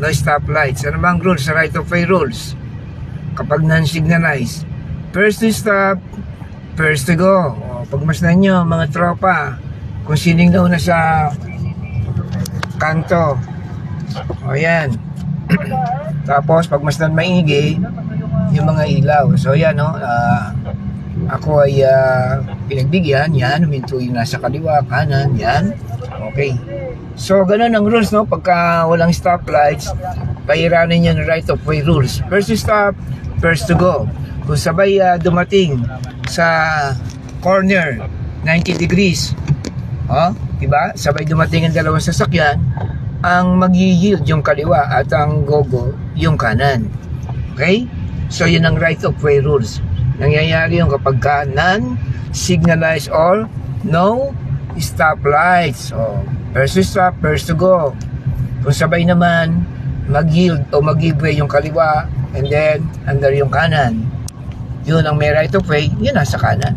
no stoplights. Ano bang rules sa right of way rules? Kapag non-signalized, first to stop, first to go. O, pagmasdan nyo mga tropa kung sining nauna sa kanto. O yan. Tapos pagmasdan maigi yung mga ilaw. So yan, no, ako ay pinagbigyan. Yan, huminto yung nasa kaliwa, kanan. Yan, okay. So ganun ang rules, no, pagka walang stoplights, pairanin nyo ng right of way rules. First to stop, first to go. Kung sabay dumating sa corner 90 degrees, diba? Sabay dumating ang dalawang sasakyan, ang mag-yield yung kaliwa at ang gogo yung kanan. Okay? So yun ang right of way rules. Nangyayari yung kapag ka non-signalized or no stoplights. So first to stop, first to go. Kung sabay naman mag-yield o mag-give way yung kaliwa and then under yung kanan, yun ang may right of way, yun nasa kanan.